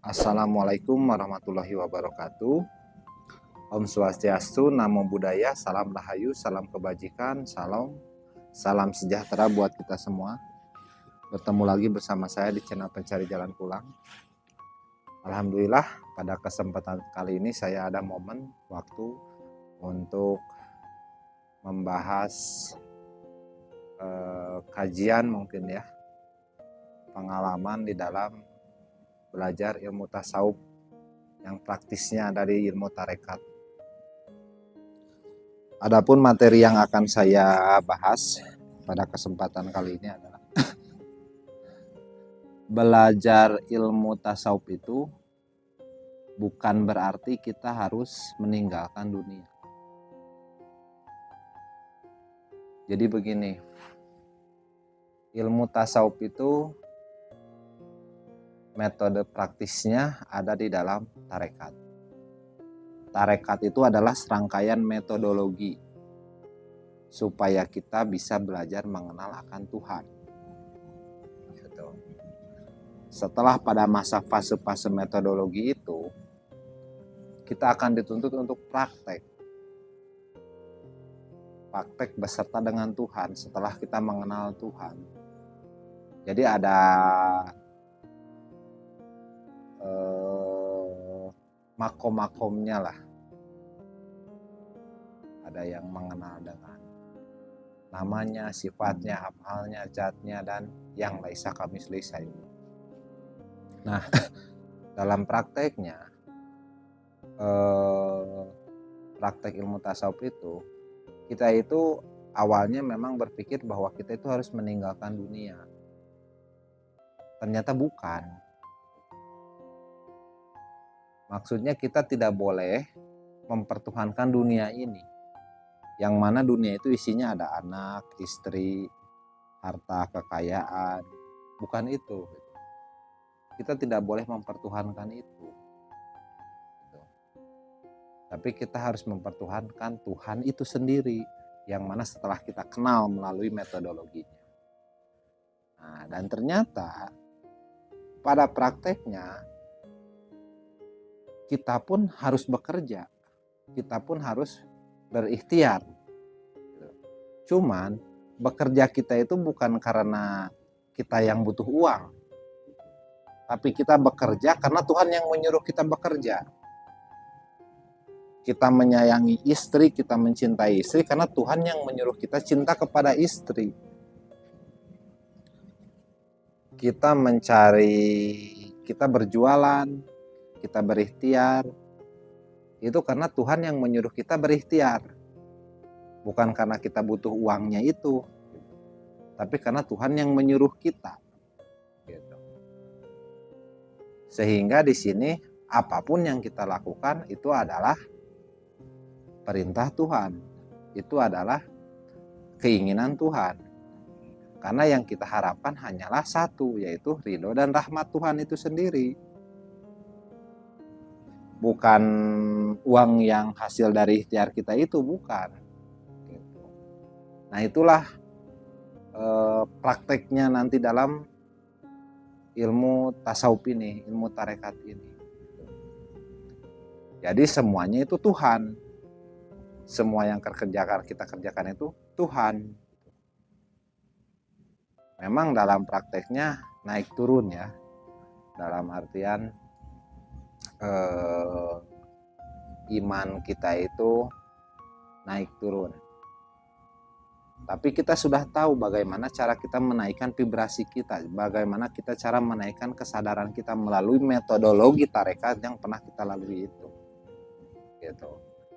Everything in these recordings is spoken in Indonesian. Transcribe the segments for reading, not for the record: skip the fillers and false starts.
Assalamualaikum warahmatullahi wabarakatuh. Om Swastiastu, Namo Buddhaya, Salam Rahayu, Salam Kebajikan, Salam sejahtera buat kita semua. Bertemu lagi bersama saya di channel Pencari Jalan Pulang. Alhamdulillah, pada kesempatan kali ini saya ada momen waktu untuk membahas kajian mungkin ya, pengalaman di dalam belajar ilmu tasawuf yang praktisnya dari ilmu tarekat. Adapun materi yang akan saya bahas pada kesempatan kali ini adalah belajar ilmu tasawuf itu bukan berarti kita harus meninggalkan dunia. Jadi begini, ilmu tasawuf itu metode praktisnya ada di dalam tarekat. Tarekat itu adalah serangkaian metodologi supaya kita bisa belajar mengenal akan Tuhan. Gitu. Setelah pada masa fase-fase metodologi itu, kita akan dituntut untuk praktek beserta dengan Tuhan setelah kita mengenal Tuhan. Jadi ada makom-makomnya lah. Ada yang mengenal dengan namanya, sifatnya, afalnya, zatnya, dan yang laisa kamitslihi syai'un. Nah, dalam prakteknya, praktek ilmu tasawuf itu, kita itu awalnya memang berpikir bahwa kita itu harus meninggalkan dunia. Ternyata bukan. Maksudnya kita tidak boleh mempertuhankan dunia ini. Yang mana dunia itu isinya ada anak, istri, harta, kekayaan. Bukan itu. Kita tidak boleh mempertuhankan itu. Tapi kita harus mempertuhankan Tuhan itu sendiri. Yang mana setelah kita kenal melalui metodologinya. Nah, dan ternyata pada prakteknya kita pun harus bekerja, kita pun harus berikhtiar. Cuman bekerja kita itu bukan karena kita yang butuh uang, tapi kita bekerja karena Tuhan yang menyuruh kita bekerja. Kita menyayangi istri, kita mencintai istri karena Tuhan yang menyuruh kita cinta kepada istri. Kita berjualan, kita berikhtiar, itu karena Tuhan yang menyuruh kita berikhtiar. Bukan karena kita butuh uangnya itu, tapi karena Tuhan yang menyuruh kita. Gitu. Sehingga di sini apapun yang kita lakukan itu adalah perintah Tuhan. Itu adalah keinginan Tuhan. Karena yang kita harapkan hanyalah satu, yaitu ridho dan rahmat Tuhan itu sendiri. Bukan uang yang hasil dari ikhtiar kita itu, bukan. Gitu. Nah itulah prakteknya nanti dalam ilmu tasawuf ini, ilmu tarekat ini. Jadi semuanya itu Tuhan. Semua yang kita kerjakan itu Tuhan. Memang dalam prakteknya naik turun ya. Dalam artian iman kita itu naik turun. Tapi kita sudah tahu bagaimana cara kita menaikkan vibrasi kita, bagaimana kita cara menaikkan kesadaran kita melalui metodologi tarekat yang pernah kita lalui itu. Gitu.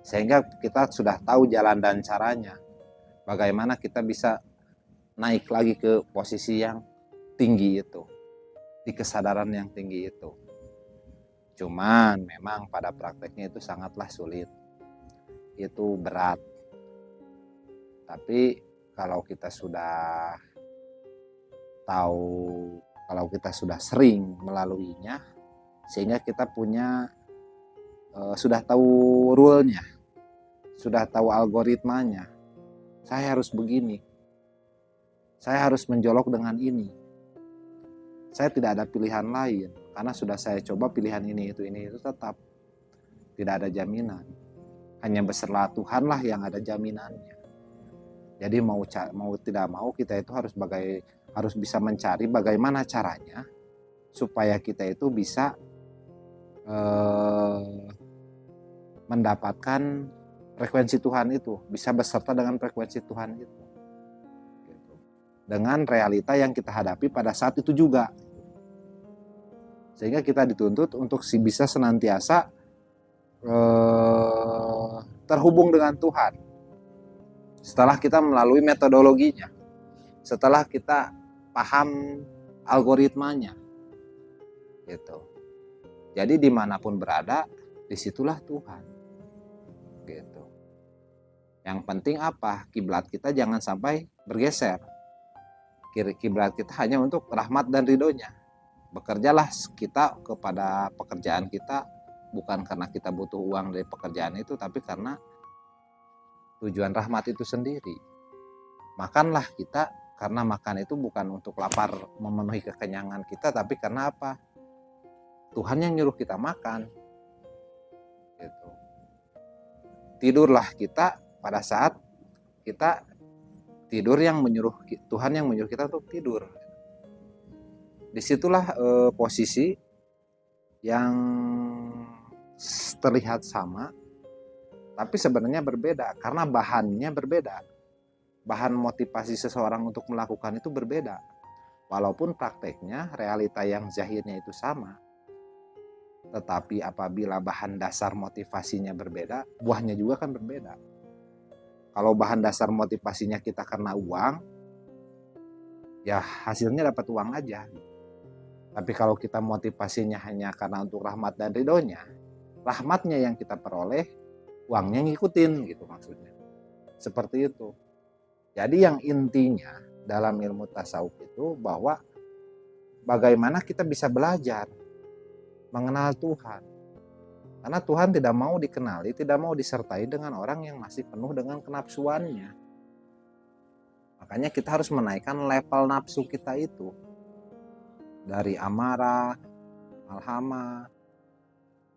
Sehingga kita sudah tahu jalan dan caranya. Bagaimana kita bisa naik lagi ke posisi yang tinggi itu, di kesadaran yang tinggi itu. Cuman memang pada prakteknya itu sangatlah sulit. Itu berat. Tapi kalau kita sudah tahu, kalau kita sudah sering melaluinya, sehingga kita sudah tahu rule-nya, sudah tahu algoritmanya. Saya harus begini, saya harus menjolok dengan ini, saya tidak ada pilihan lain. Karena sudah saya coba pilihan ini itu tetap tidak ada jaminan. Hanya beserta Tuhan lah yang ada jaminannya. Jadi mau tidak mau kita itu harus bisa mencari bagaimana caranya supaya kita itu bisa mendapatkan frekuensi Tuhan itu, bisa beserta dengan frekuensi Tuhan itu, dengan realita yang kita hadapi pada saat itu juga, sehingga kita dituntut untuk bisa senantiasa terhubung dengan Tuhan. Setelah kita melalui metodologinya, setelah kita paham algoritmanya, gitu. Jadi dimanapun berada, disitulah Tuhan, gitu. Yang penting apa? Kiblat kita jangan sampai bergeser. Kiblat kita hanya untuk rahmat dan ridhonya. Bekerjalah kita kepada pekerjaan kita, bukan karena kita butuh uang dari pekerjaan itu, tapi karena tujuan rahmat itu sendiri. Makanlah kita, karena makan itu bukan untuk lapar memenuhi kekenyangan kita, tapi karena apa? Tuhan yang nyuruh kita makan, gitu. Tidurlah kita pada saat kita tidur, Tuhan yang menyuruh kita untuk tidur. Disitulah posisi yang terlihat sama, tapi sebenarnya berbeda karena bahannya berbeda. Bahan motivasi seseorang untuk melakukan itu berbeda. Walaupun prakteknya, realita yang zahirnya itu sama. Tetapi apabila bahan dasar motivasinya berbeda, buahnya juga kan berbeda. Kalau bahan dasar motivasinya kita karena uang, ya hasilnya dapat uang aja. Tapi kalau kita motivasinya hanya karena untuk rahmat dan ridhonya, rahmatnya yang kita peroleh, uangnya ngikutin gitu maksudnya. Seperti itu. Jadi yang intinya dalam ilmu tasawuf itu bahwa bagaimana kita bisa belajar mengenal Tuhan. Karena Tuhan tidak mau dikenali, tidak mau disertai dengan orang yang masih penuh dengan kenapsuannya. Makanya kita harus menaikkan level nafsu kita itu. Dari amarah, malhamah,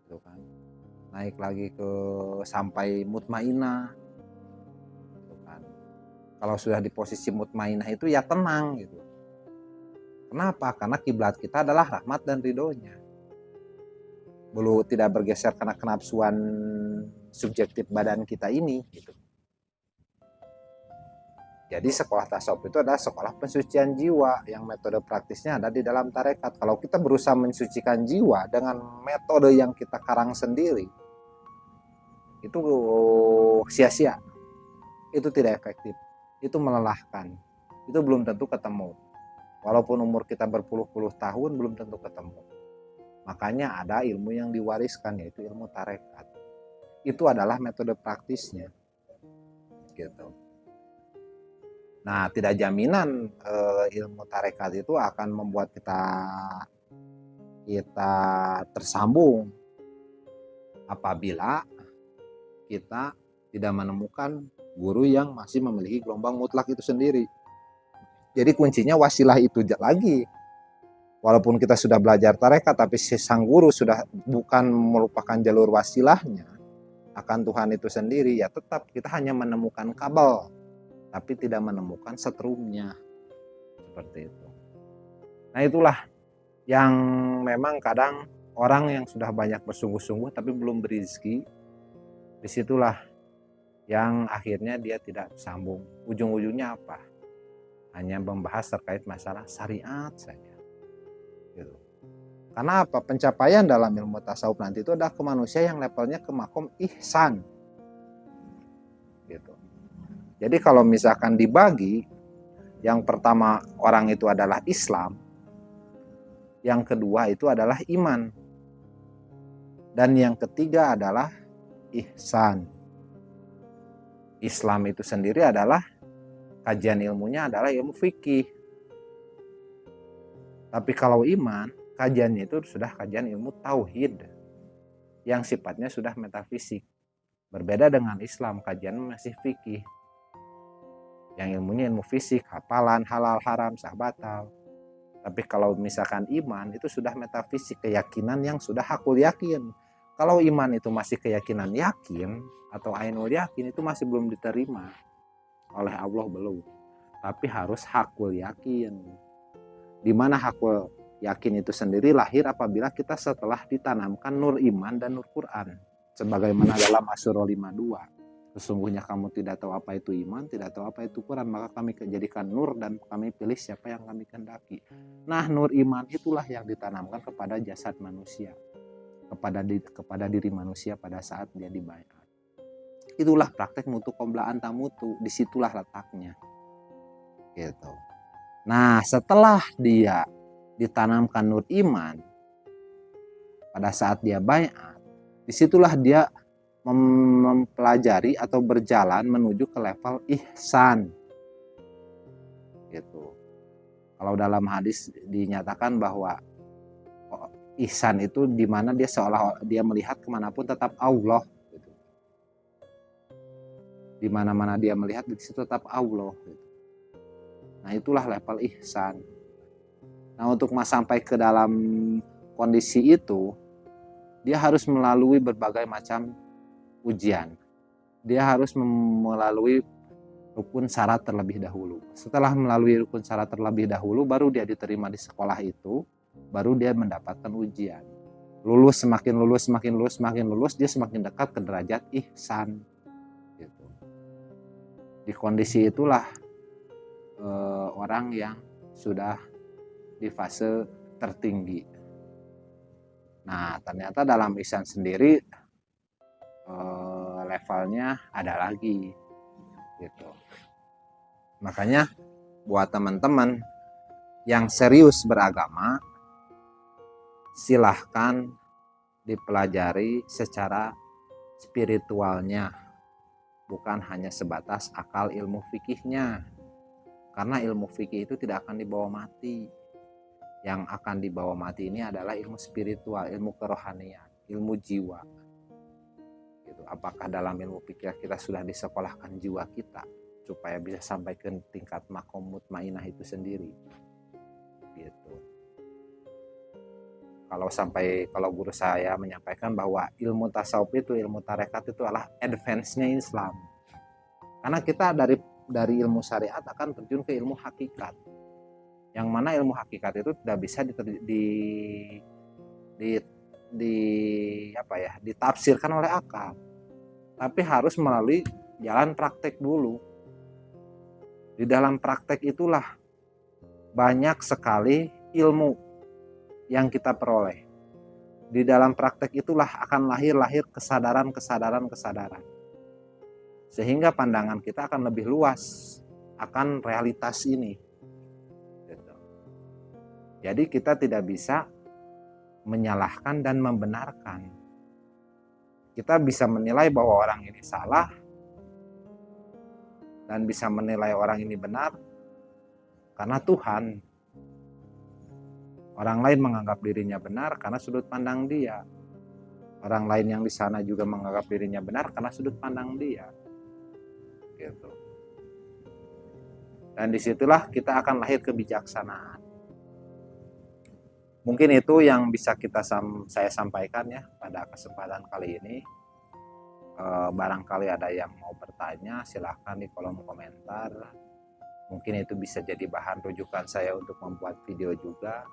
gitu kan. Naik lagi ke sampai mutmainah. Gitu kan. Kalau sudah di posisi mutmainah itu ya tenang gitu. Kenapa? Karena kiblat kita adalah rahmat dan ridhonya. Belum tidak bergeser karena kenapsuan subjektif badan kita ini gitu. Jadi sekolah tasawuf itu adalah sekolah pensucian jiwa yang metode praktisnya ada di dalam tarekat. Kalau kita berusaha mensucikan jiwa dengan metode yang kita karang sendiri, itu sia-sia. Itu tidak efektif. Itu melelahkan. Itu belum tentu ketemu. Walaupun umur kita berpuluh-puluh tahun belum tentu ketemu. Makanya ada ilmu yang diwariskan, yaitu ilmu tarekat. Itu adalah metode praktisnya. Gitu. Nah, tidak jaminan ilmu tarekat itu akan membuat kita tersambung apabila kita tidak menemukan guru yang masih memiliki gelombang mutlak itu sendiri. Jadi kuncinya wasilah itu lagi. Walaupun kita sudah belajar tarekat, tapi si sang guru sudah bukan merupakan jalur wasilahnya akan Tuhan itu sendiri, ya tetap kita hanya menemukan kabel, tapi tidak menemukan setrumnya. Seperti itu. Nah itulah yang memang kadang orang yang sudah banyak bersungguh-sungguh tapi belum berizki, disitulah yang akhirnya dia tidak sambung. Ujung-ujungnya apa? Hanya membahas terkait masalah syariat saja. Gitu. Karena apa? Pencapaian dalam ilmu tasawuf nanti itu adalah ke manusia yang levelnya ke makom ihsan. Gitu. Jadi kalau misalkan dibagi, yang pertama orang itu adalah Islam, yang kedua itu adalah iman, dan yang ketiga adalah ihsan. Islam itu sendiri adalah kajian ilmunya adalah ilmu fikih. Tapi kalau iman, kajiannya itu sudah kajian ilmu tauhid yang sifatnya sudah metafisik. Berbeda dengan Islam, kajian masih fikih. Yang ilmunya ilmu fisik, hafalan, halal, haram, sah, batal. Tapi kalau misalkan iman itu sudah metafisik, keyakinan yang sudah hakul yakin. Kalau iman itu masih keyakinan yakin atau ainul yakin, itu masih belum diterima oleh Allah, belum. Tapi harus hakul yakin. Di mana hakul yakin itu sendiri lahir apabila kita setelah ditanamkan nur iman dan nur Quran. Sebagaimana dalam Asyura 52. Sesungguhnya kamu tidak tahu apa itu iman, tidak tahu apa itu Quran, maka kami jadikan nur dan kami pilih siapa yang kami kehendaki. Nah, nur iman itulah yang ditanamkan kepada jasad manusia, kepada diri manusia pada saat dia dibayar. Itulah praktek mutu qabla anta mutu, disitulah letaknya. Gitu. Nah, setelah dia ditanamkan nur iman, pada saat dia bayat, disitulah dia mempelajari atau berjalan menuju ke level ihsan. Gitu. Kalau dalam hadis dinyatakan bahwa ihsan itu di mana dia seolah dia melihat kemanapun tetap Allah. Gitu. Di mana-mana dia melihat di situ tetap Allah. Gitu. Nah, itulah level ihsan. Nah, untuk sampai ke dalam kondisi itu, dia harus melalui berbagai macam ujian. Dia harus melalui rukun syarat terlebih dahulu. Setelah melalui rukun syarat terlebih dahulu, baru dia diterima di sekolah itu, baru dia mendapatkan ujian. Lulus, semakin lulus, semakin lulus, semakin lulus, dia semakin dekat ke derajat ihsan. Gitu. Di kondisi itulah orang yang sudah di fase tertinggi. Nah, ternyata dalam ihsan sendiri levelnya ada lagi, gitu. Makanya buat teman-teman yang serius beragama, silahkan dipelajari secara spiritualnya, bukan hanya sebatas akal ilmu fikihnya. Karena ilmu fikih itu tidak akan dibawa mati. Yang akan dibawa mati ini adalah ilmu spiritual, ilmu kerohanian, ilmu jiwa. Gitu. Apakah dalam ilmu fikih kita sudah disekolahkan jiwa kita supaya bisa sampai ke tingkat makom mutmainah itu sendiri? Gitu. Kalau guru saya menyampaikan bahwa ilmu tasawuf itu, ilmu tarekat itu adalah advance-nya Islam. Karena kita dari ilmu syariat akan terjun ke ilmu hakikat. Yang mana ilmu hakikat itu tidak bisa ditafsirkan oleh akal. Tapi harus melalui jalan praktek dulu. Di dalam praktek itulah banyak sekali ilmu yang kita peroleh. Di dalam praktek itulah akan lahir kesadaran. Sehingga pandangan kita akan lebih luas akan realitas ini. Gitu. Jadi kita tidak bisa menyalahkan dan membenarkan. Kita bisa menilai bahwa orang ini salah dan bisa menilai orang ini benar karena Tuhan. Orang lain menganggap dirinya benar karena sudut pandang dia. Orang lain yang di sana juga menganggap dirinya benar karena sudut pandang dia. Gitu. Dan disitulah kita akan lahir kebijaksanaan. Mungkin itu yang bisa saya sampaikan ya pada kesempatan kali ini. Barangkali ada yang mau bertanya, silahkan di kolom komentar. Mungkin itu bisa jadi bahan rujukan saya untuk membuat video juga.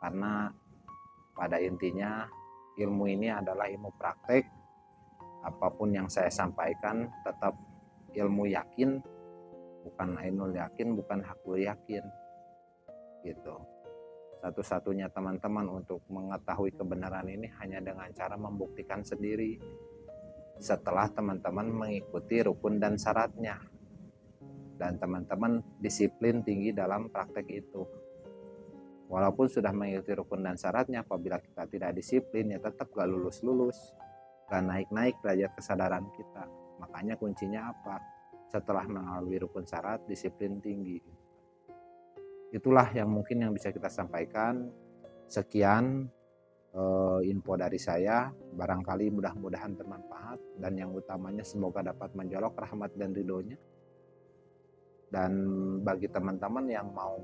Karena pada intinya ilmu ini adalah ilmu praktek. Apapun yang saya sampaikan tetap ilmu yakin, bukan ainul yakin, bukan hakul yakin. Gitu. Satu-satunya teman-teman untuk mengetahui kebenaran ini hanya dengan cara membuktikan sendiri. Setelah teman-teman mengikuti rukun dan syaratnya. Dan teman-teman disiplin tinggi dalam praktek itu. Walaupun sudah mengikuti rukun dan syaratnya, apabila kita tidak disiplin, ya tetap gak lulus-lulus. Gak naik-naik derajat kesadaran kita. Makanya kuncinya apa? Setelah melalui rukun syarat, disiplin tinggi. Itulah yang mungkin yang bisa kita sampaikan. Sekian info dari saya. Barangkali mudah-mudahan bermanfaat. Dan yang utamanya semoga dapat menjolok rahmat dan ridhonya. Dan bagi teman-teman yang mau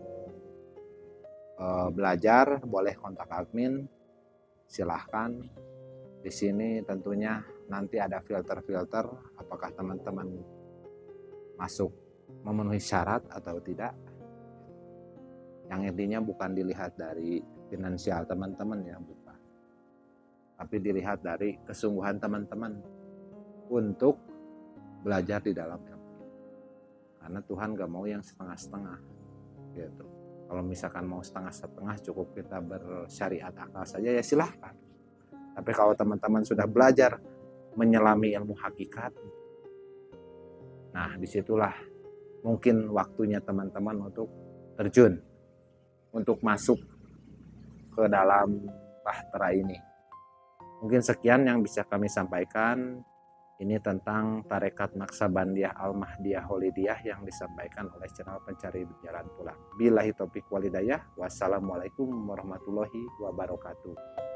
belajar, boleh kontak admin, silahkan. Di sini tentunya nanti ada filter-filter apakah teman-teman masuk memenuhi syarat atau tidak. Yang intinya bukan dilihat dari finansial teman-teman ya, bukan. Tapi dilihat dari kesungguhan teman-teman untuk belajar di dalam ilmu. Karena Tuhan gak mau yang setengah-setengah gitu. Kalau misalkan mau setengah-setengah cukup kita bersyariat akal saja ya silahkan. Tapi kalau teman-teman sudah belajar menyelami ilmu hakikat, nah disitulah mungkin waktunya teman-teman untuk terjun, untuk masuk ke dalam bahtera ini. Mungkin sekian yang bisa kami sampaikan. Ini tentang Tarekat Naksabandiyah Al-Mahdiyah Holidiyah yang disampaikan oleh channel Pencari Jalan Pulang. Billahi taufiq walhidayah. Wassalamualaikum warahmatullahi wabarakatuh.